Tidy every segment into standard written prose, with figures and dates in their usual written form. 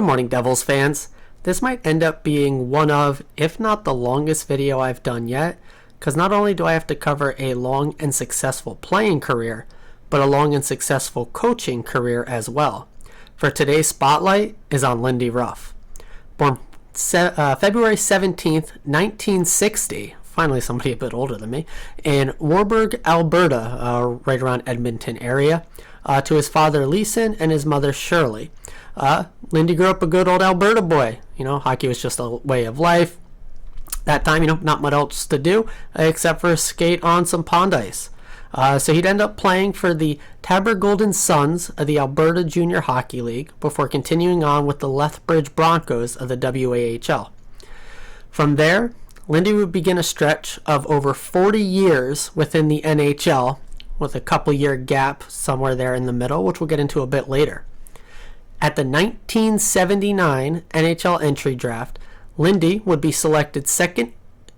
Good morning, Devils fans. This might end up being one of, if not the longest video I've done yet, because not only do I have to cover a long and successful playing career, but a long and successful coaching career as well. For today's spotlight is on Lindy Ruff. Born February 17th, 1960, finally somebody a bit older than me, in Warburg, Alberta, right around Edmonton area, to his father Leeson and his mother Shirley. Lindy grew up a good old Alberta boy. Hockey was just a way of life. That time, not much else to do except for skate on some pond ice. So he'd end up playing for the Taber Golden Suns of the Alberta Junior Hockey League before continuing on with the Lethbridge Broncos of the WAHL. From there, Lindy would begin a stretch of over 40 years within the NHL, with a couple-year gap somewhere there in the middle, which we'll get into a bit later. At the 1979 NHL entry draft, Lindy would be selected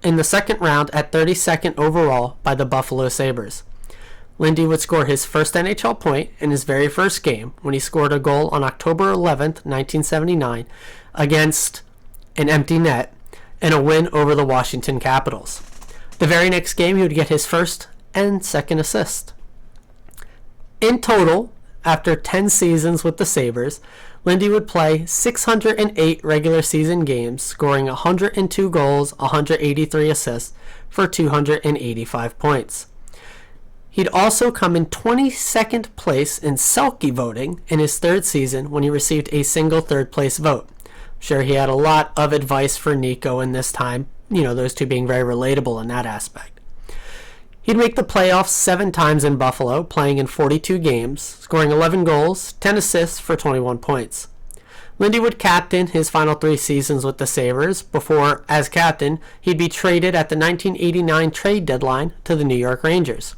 in the second round at 32nd overall by the Buffalo Sabres. Lindy would score his first NHL point in his very first game when he scored a goal on October 11th, 1979 against an empty net in a win over the Washington Capitals. The very next game, he would get his first and second assist. In total, after 10 seasons with the Sabres, Lindy would play 608 regular season games, scoring 102 goals, 183 assists for 285 points. He'd also come in 22nd place in Selke voting in his third season when he received a single third place vote. I'm sure he had a lot of advice for Nico in this time, those two being very relatable in that aspect. He'd make the playoffs 7 times in Buffalo, playing in 42 games, scoring 11 goals, 10 assists for 21 points. Lindy would captain his final 3 seasons with the Sabres before, as captain, he'd be traded at the 1989 trade deadline to the New York Rangers.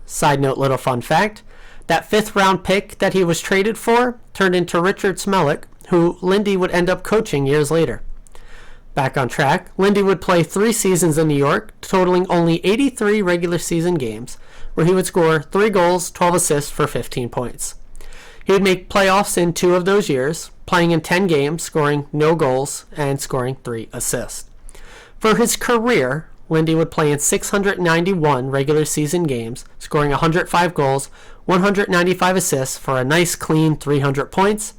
Side note, little fun fact, that 5th round pick that he was traded for turned into Richard Smellick, who Lindy would end up coaching years later. Back on track, Lindy would play 3 seasons in New York, totaling only 83 regular season games, where he would score 3 goals, 12 assists for 15 points. He would make playoffs in 2 of those years, playing in 10 games, scoring no goals, and scoring 3 assists. For his career, Lindy would play in 691 regular season games, scoring 105 goals, 195 assists for a nice clean 300 points.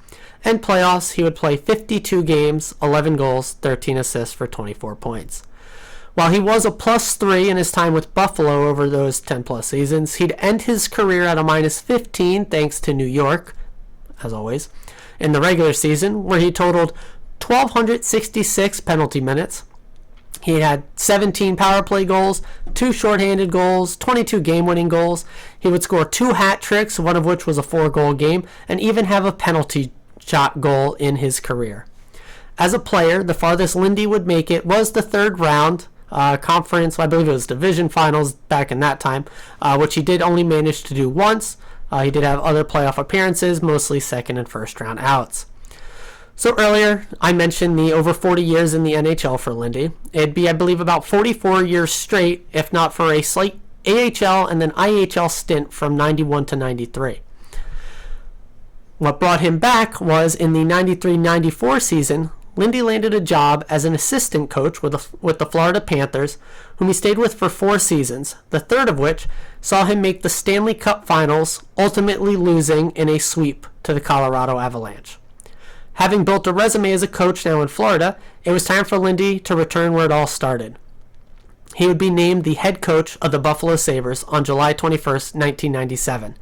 And playoffs, he would play 52 games, 11 goals, 13 assists for 24 points. While he was a +3 in his time with Buffalo over those 10+ seasons, he'd end his career at a -15 thanks to New York, as always, in the regular season, where he totaled 1,266 penalty minutes. He had 17 power play goals, 2 shorthanded goals, 22 game-winning goals. He would score 2 hat tricks, one of which was a 4-goal game, and even have a penalty shot goal in his career. As a player, the farthest Lindy would make it was the 3rd round conference, I believe it was division finals back in that time, which he did only manage to do once. He did have other playoff appearances, mostly 2nd and 1st round outs. So earlier, I mentioned the over 40 years in the NHL for Lindy. It'd be, I believe, about 44 years straight, if not for a slight AHL and then IHL stint from 91 to 93. What brought him back was in the 93-94 season, Lindy landed a job as an assistant coach with the Florida Panthers, whom he stayed with for 4 seasons, the 3rd of which saw him make the Stanley Cup Finals, ultimately losing in a sweep to the Colorado Avalanche. Having built a resume as a coach now in Florida, it was time for Lindy to return where it all started. He would be named the head coach of the Buffalo Sabres on July 21st, 1997.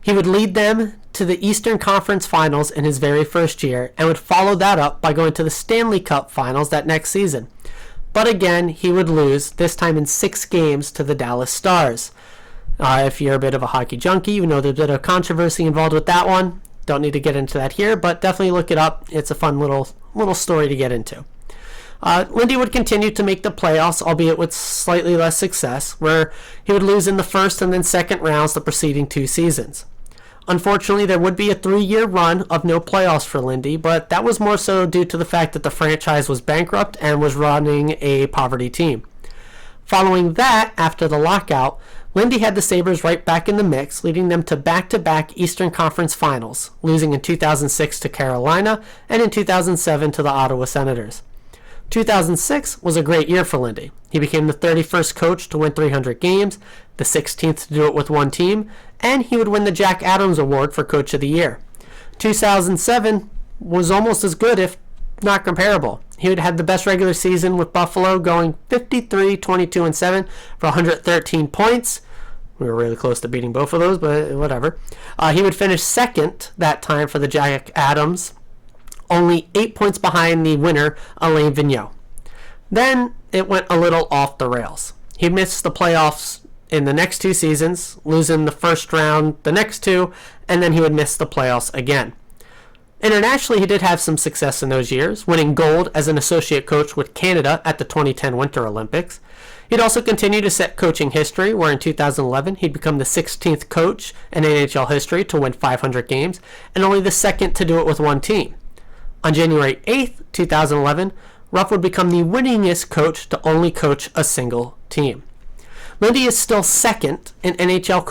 He would lead them to the Eastern Conference Finals in his very first year and would follow that up by going to the Stanley Cup Finals that next season. But again, he would lose, this time in 6 games, to the Dallas Stars. If you're a bit of a hockey junkie, you know there's a bit of controversy involved with that one. Don't need to get into that here, but definitely look it up. It's a fun little story to get into. Lindy would continue to make the playoffs, albeit with slightly less success, where he would lose in the first and then second rounds the preceding 2 seasons. Unfortunately, there would be a 3-year run of no playoffs for Lindy, but that was more so due to the fact that the franchise was bankrupt and was running a poverty team. Following that, after the lockout, Lindy had the Sabres right back in the mix, leading them to back-to-back Eastern Conference Finals, losing in 2006 to Carolina and in 2007 to the Ottawa Senators. 2006 was a great year for Lindy. He became the 31st coach to win 300 games, the 16th to do it with one team, and he would win the Jack Adams Award for Coach of the Year. 2007 was almost as good, if not comparable. He had had the best regular season with Buffalo, going 53, 22, and 7 for 113 points. We were really close to beating both of those, but whatever. He would finish second that time for the Jack Adams, only 8 points behind the winner, Alain Vigneault. Then it went a little off the rails. He missed the playoffs in the next two seasons, losing the first round the next two, and then he would miss the playoffs again. Internationally, he did have some success in those years, winning gold as an associate coach with Canada at the 2010 Winter Olympics. He'd also continue to set coaching history, where in 2011 he'd become the 16th coach in NHL history to win 500 games, and only the second to do it with one team. On January 8th, 2011, Ruff would become the winningest coach to only coach a single team. Lindy is still second in NHL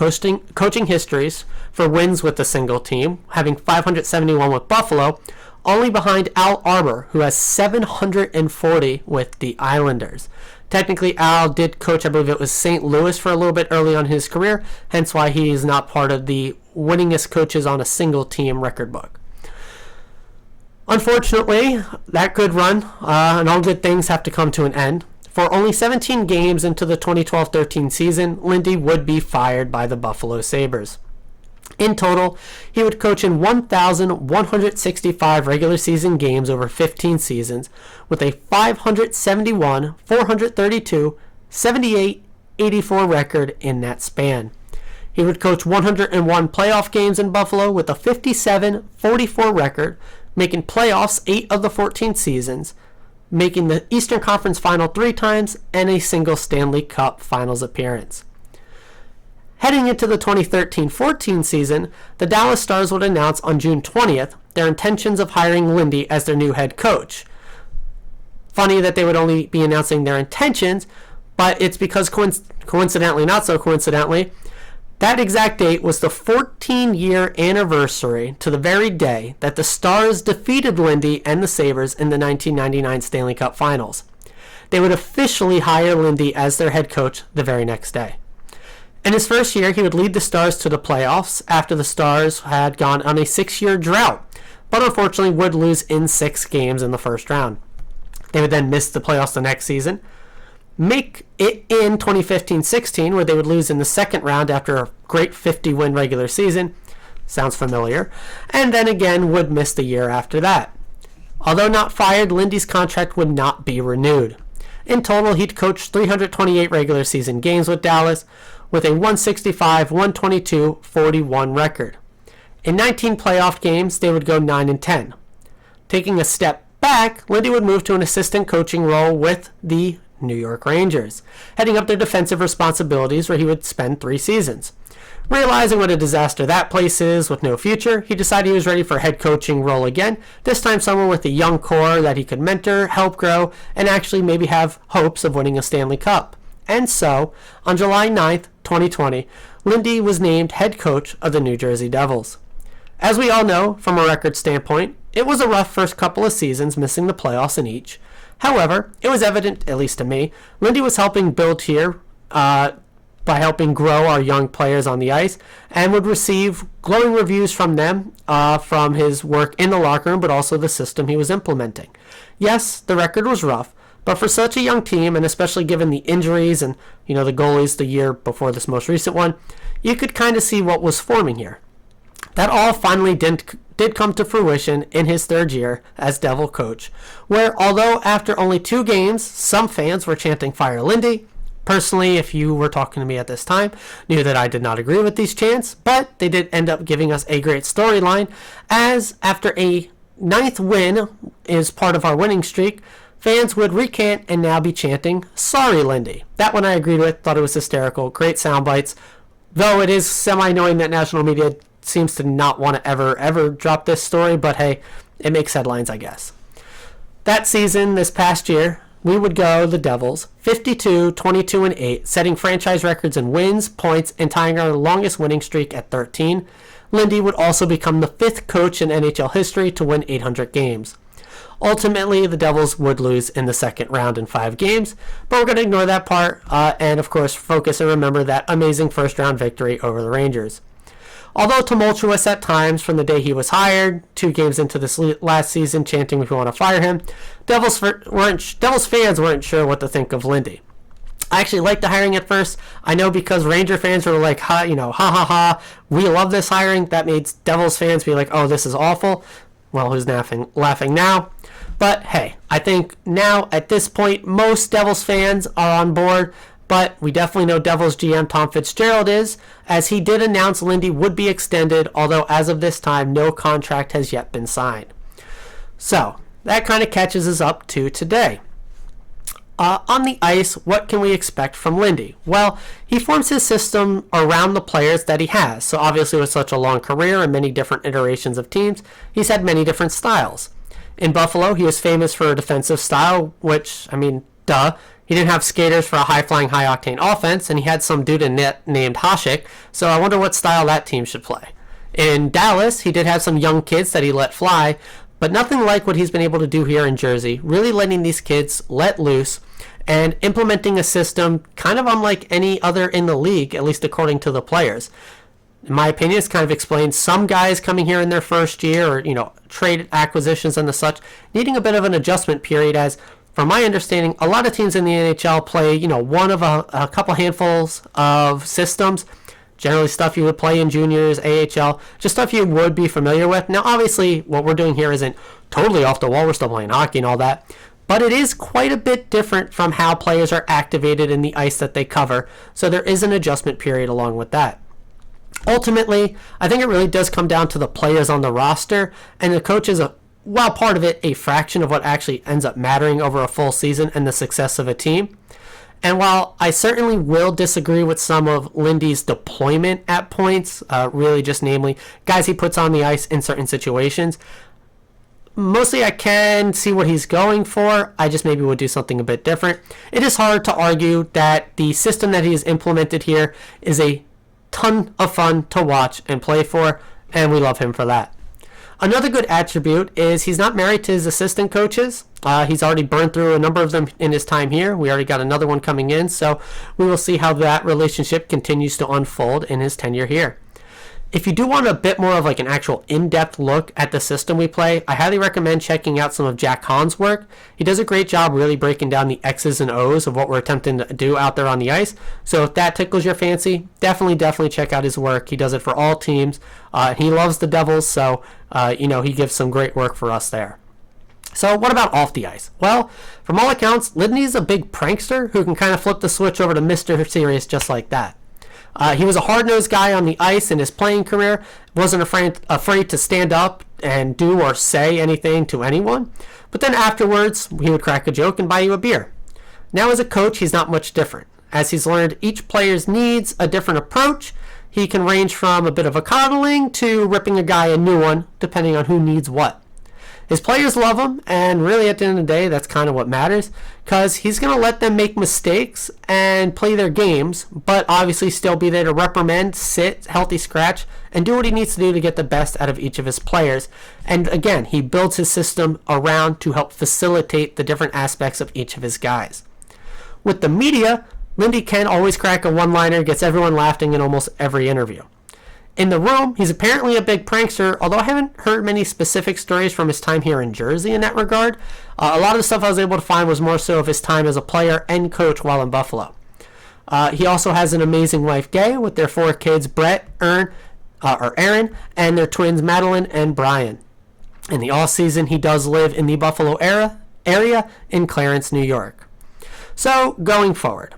coaching histories for wins with a single team, having 571 with Buffalo, only behind Al Arbour, who has 740 with the Islanders. Technically, Al did coach, I believe it was St. Louis for a little bit early on in his career, hence why he is not part of the winningest coaches on a single team record book. Unfortunately, that good run, and all good things have to come to an end. For only 17 games into the 2012-13 season, Lindy would be fired by the Buffalo Sabres. In total, he would coach in 1,165 regular season games over 15 seasons, with a 571, 432, 78, 84 record in that span. He would coach 101 playoff games in Buffalo with a 57, 44 record, making playoffs 8 of the 14 seasons, making the Eastern Conference Final 3 times, and a single Stanley Cup Finals appearance. Heading into the 2013-14 season, the Dallas Stars would announce on June 20th their intentions of hiring Lindy as their new head coach. Funny that they would only be announcing their intentions, but it's because coincidentally, not so coincidentally, that exact date was the 14-year anniversary to the very day that the Stars defeated Lindy and the Sabres in the 1999 Stanley Cup Finals. They would officially hire Lindy as their head coach the very next day. In his first year, he would lead the Stars to the playoffs after the Stars had gone on a 6-year drought, but unfortunately would lose in 6 games in the first round. They would then miss the playoffs the next season, make it in 2015-16, where they would lose in the second round after a great 50-win regular season. Sounds familiar. And then again would miss the year after that. Although not fired, Lindy's contract would not be renewed. In total, he'd coached 328 regular season games with Dallas, with a 165, 122, 41 record. In 19 playoff games, they would go 9-10. Taking a step back, Lindy would move to an assistant coaching role with the New York Rangers, heading up their defensive responsibilities, where he would spend 3 seasons. Realizing what a disaster that place is with no future, he decided he was ready for a head coaching role again, this time someone with a young core that he could mentor, help grow, and actually maybe have hopes of winning a Stanley Cup. And so, on July 9th, 2020, Lindy was named head coach of the New Jersey Devils. As we all know, from a record standpoint, it was a rough first couple of seasons, missing the playoffs in each. However, it was evident, at least to me, Lindy was helping build here by helping grow our young players on the ice, and would receive glowing reviews from them from his work in the locker room, but also the system he was implementing. Yes, the record was rough, but for such a young team, and especially given the injuries and the goalies the year before this most recent one, you could kind of see what was forming here. That all finally did come to fruition in his third year as Devil coach, where although after only 2 games, some fans were chanting "Fire Lindy." Personally, if you were talking to me at this time, knew that I did not agree with these chants, but they did end up giving us a great storyline, as after a 9th win is part of our winning streak, fans would recant and now be chanting "Sorry, Lindy." That one I agreed with, thought it was hysterical, great sound bites, though it is semi-annoying that national media seems to not want to ever drop this story, but hey, it makes headlines, I guess. That season, this past year, we would go the Devils 52, 22, and 8, setting franchise records in wins, points, and tying our longest winning streak at 13. Lindy would also become the 5th coach in NHL history to win 800 games. Ultimately, the Devils would lose in the second round in 5 games, but we're going to ignore that part and, of course, focus and remember that amazing first-round victory over the Rangers. Although tumultuous at times from the day he was hired, 2 games into this last season chanting we want to fire him, Devils fans weren't sure what to think of Lindy. I actually liked the hiring at first. I know because Ranger fans were like, ha ha ha, we love this hiring. That made Devils fans be like, oh, this is awful. Well, who's laughing now? But hey, I think now at this point, most Devils fans are on board. But we definitely know Devils GM Tom Fitzgerald is, as he did announce Lindy would be extended, although as of this time, no contract has yet been signed. So, that kind of catches us up to today. On the ice, what can we expect from Lindy? Well, he forms his system around the players that he has. So obviously with such a long career and many different iterations of teams, he's had many different styles. In Buffalo, he was famous for a defensive style, which, I mean, duh. He didn't have skaters for a high-flying, high-octane offense, and he had some dude in net named Hasek, so I wonder what style that team should play. In Dallas, he did have some young kids that he let fly, but nothing like what he's been able to do here in Jersey, really letting these kids let loose and implementing a system kind of unlike any other in the league, at least according to the players. In my opinion, it's kind of explains some guys coming here in their first year or, trade acquisitions and the such, needing a bit of an adjustment period as, from my understanding, a lot of teams in the NHL play, one of a couple handfuls of systems, generally stuff you would play in juniors, AHL, just stuff you would be familiar with. Now, obviously, what we're doing here isn't totally off the wall. We're still playing hockey and all that. But it is quite a bit different from how players are activated in the ice that they cover. So there is an adjustment period along with that. Ultimately, I think it really does come down to the players on the roster, and the coach is while part of it, a fraction of what actually ends up mattering over a full season and the success of a team. And while I certainly will disagree with some of Lindy's deployment at points, really just namely guys he puts on the ice in certain situations, mostly I can see what he's going for. I just maybe would do something a bit different. It is hard to argue that the system that he has implemented here is a ton of fun to watch and play for, and we love him for that. Another good attribute is he's not married to his assistant coaches. He's already burned through a number of them in his time here. We already got another one coming in, so we will see how that relationship continues to unfold in his tenure here. If you do want a bit more of like an actual in-depth look at the system we play, I highly recommend checking out some of Jack Hahn's work. He does a great job really breaking down the X's and O's of what we're attempting to do out there on the ice. So if that tickles your fancy, definitely check out his work. He does it for all teams. He loves the Devils, so he gives some great work for us there. So what about off the ice? Well, from all accounts, Lindy's a big prankster who can kind of flip the switch over to Mr. Serious just like that. He was a hard-nosed guy on the ice in his playing career, wasn't afraid to stand up and do or say anything to anyone, but then afterwards he would crack a joke and buy you a beer. Now as a coach, he's not much different. As he's learned each player's needs a different approach, he can range from a bit of a coddling to ripping a guy a new one, depending on who needs what. His players love him, and really at the end of the day, that's kind of what matters, because he's going to let them make mistakes and play their games, but obviously still be there to reprimand, sit, healthy scratch, and do what he needs to do to get the best out of each of his players. And again, he builds his system around to help facilitate the different aspects of each of his guys. With the media, Lindy can always crack a one-liner, gets everyone laughing in almost every interview. In the room, he's apparently a big prankster, although I haven't heard many specific stories from his time here in Jersey in that regard. A lot of the stuff I was able to find was more so of his time as a player and coach while in Buffalo. He also has an amazing wife, Gay, with their 4 kids, Brett, Aaron, and their twins, Madeline and Brian. In the off-season, he does live in the Buffalo area in Clarence, New York. So, going forward.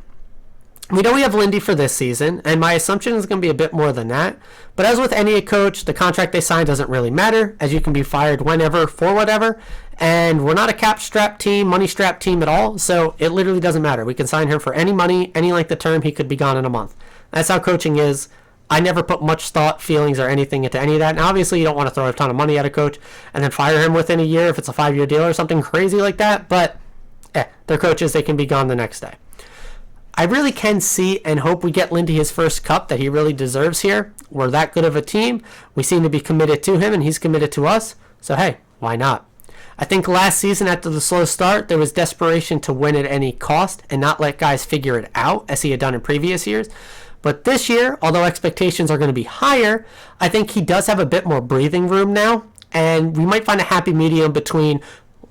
We know we have Lindy for this season, and my assumption is going to be a bit more than that. But as with any coach, the contract they sign doesn't really matter, as you can be fired whenever for whatever. And we're not a cap-strapped team, money-strapped team at all, so it literally doesn't matter. We can sign him for any money, any length of term. He could be gone in a month. That's how coaching is. I never put much thought, feelings, or anything into any of that. Now, obviously, you don't want to throw a ton of money at a coach and then fire him within a year if it's a 5-year deal or something crazy like that, but they're coaches. They can be gone the next day. I really can see and hope we get Lindy his first cup that he really deserves here. We're that good of a team. We seem to be committed to him, and he's committed to us. So, hey, why not? I think last season after the slow start, there was desperation to win at any cost and not let guys figure it out as he had done in previous years. But this year, although expectations are going to be higher, I think he does have a bit more breathing room now. And we might find a happy medium between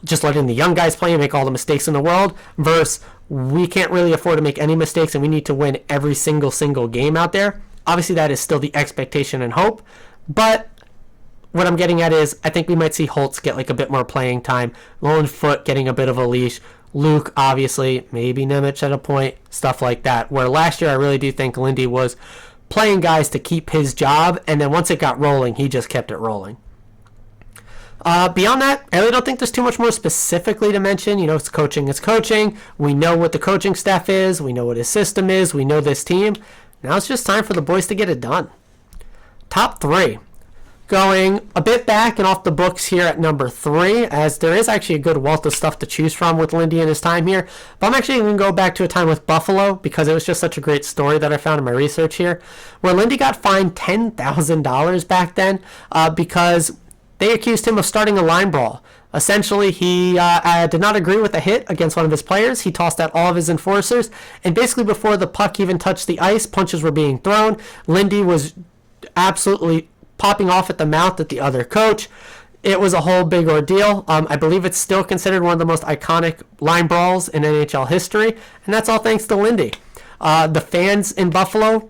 just letting the young guys play and make all the mistakes in the world versus we can't really afford to make any mistakes and we need to win every single game out there. Obviously, that is still the expectation and hope. But what I'm getting at is I think we might see Holtz get like a bit more playing time. Lone Foot getting a bit of a leash. Luke, obviously, maybe Nemec at a point, stuff like that. Where last year I really do think Lindy was playing guys to keep his job, and then once it got rolling, he just kept it rolling. Beyond that, I really don't think there's too much more specifically to mention. You know, it's coaching. We know what the coaching staff is. We know what his system is. We know this team. Now it's just time for the boys to get it done. Top 3. Going a bit back and off the books here at number 3, as there is actually a good wealth of stuff to choose from with Lindy and his time here. But I'm actually going to go back to a time with Buffalo because it was just such a great story that I found in my research here, where Lindy got fined $10,000 back then because they accused him of starting a line brawl. Essentially, he did not agree with a hit against one of his players. He tossed out all of his enforcers, and basically before the puck even touched the ice, punches were being thrown. Lindy was absolutely popping off at the mouth at the other coach. It was a whole big ordeal. I believe it's still considered one of the most iconic line brawls in NHL history, and that's all thanks to Lindy. The fans in Buffalo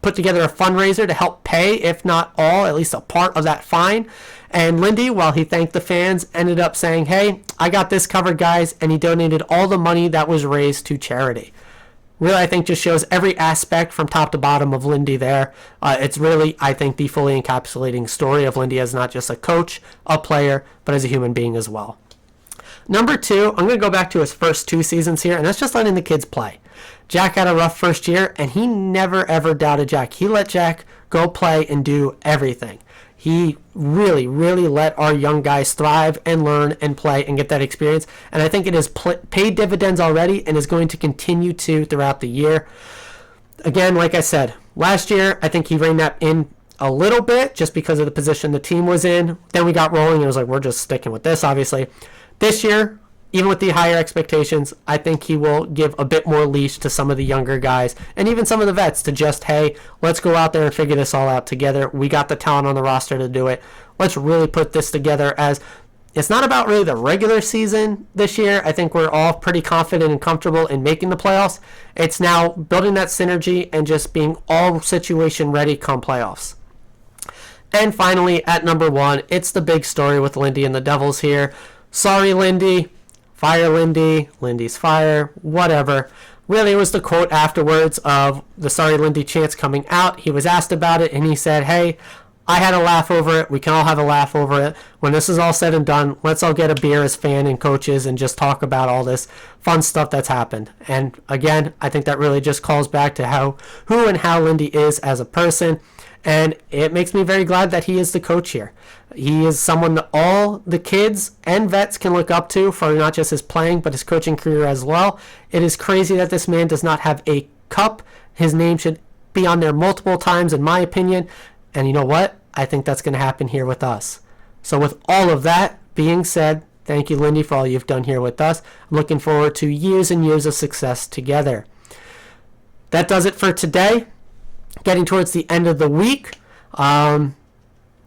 put together a fundraiser to help pay, if not all, at least a part of that fine. And Lindy, while he thanked the fans, ended up saying, hey, I got this covered, guys, and he donated all the money that was raised to charity. Really, I think just shows every aspect from top to bottom of Lindy there. It's really, I think, the fully encapsulating story of Lindy as not just a coach, a player, but as a human being as well. Number 2, I'm going to go back to his first 2 seasons here, and that's just letting the kids play. Jack had a rough first year, and he never, ever doubted Jack. He let Jack go play and do everything. He really, really let our young guys thrive and learn and play and get that experience. And I think it has paid dividends already and is going to continue to throughout the year. Again, like I said, last year, I think he reined that in a little bit just because of the position the team was in. Then we got rolling and it was like, we're just sticking with this, obviously. This year, even with the higher expectations, I think he will give a bit more leash to some of the younger guys and even some of the vets to just, hey, let's go out there and figure this all out together. We got the talent on the roster to do it. Let's really put this together as it's not about really the regular season this year. I think we're all pretty confident and comfortable in making the playoffs. It's now building that synergy and just being all situation ready come playoffs. And finally, at number 1, it's the big story with Lindy and the Devils here. Sorry, Lindy. Fire Lindy, Lindy's fire, whatever. Really, it was the quote afterwards of the Sorry Lindy chants coming out. He was asked about it, and he said, hey, I had a laugh over it. We can all have a laugh over it. When this is all said and done, let's all get a beer as fan and coaches and just talk about all this fun stuff that's happened. And again, I think that really just calls back to who and how Lindy is as a person. And it makes me very glad that he is the coach here. He is someone that all the kids and vets can look up to for not just his playing, but his coaching career as well. It is crazy that this man does not have a cup. His name should be on there multiple times, in my opinion. And you know what? I think that's going to happen here with us. So with all of that being said, thank you, Lindy, for all you've done here with us. I'm looking forward to years and years of success together. That does it for today. Getting towards the end of the week.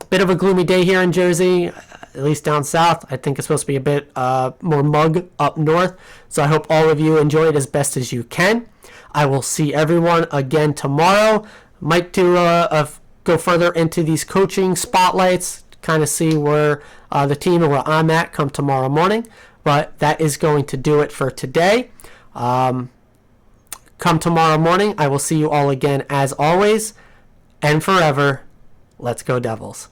Bit of a gloomy day here in Jersey, at least down south. I think it's supposed to be a bit more mug up north. So I hope all of you enjoy it as best as you can. I will see everyone again tomorrow. Might do go further into these coaching spotlights, kind of see where the team and where I'm at come tomorrow morning. But that is going to do it for today. Come tomorrow morning, I will see you all again as always. And forever, let's go Devils.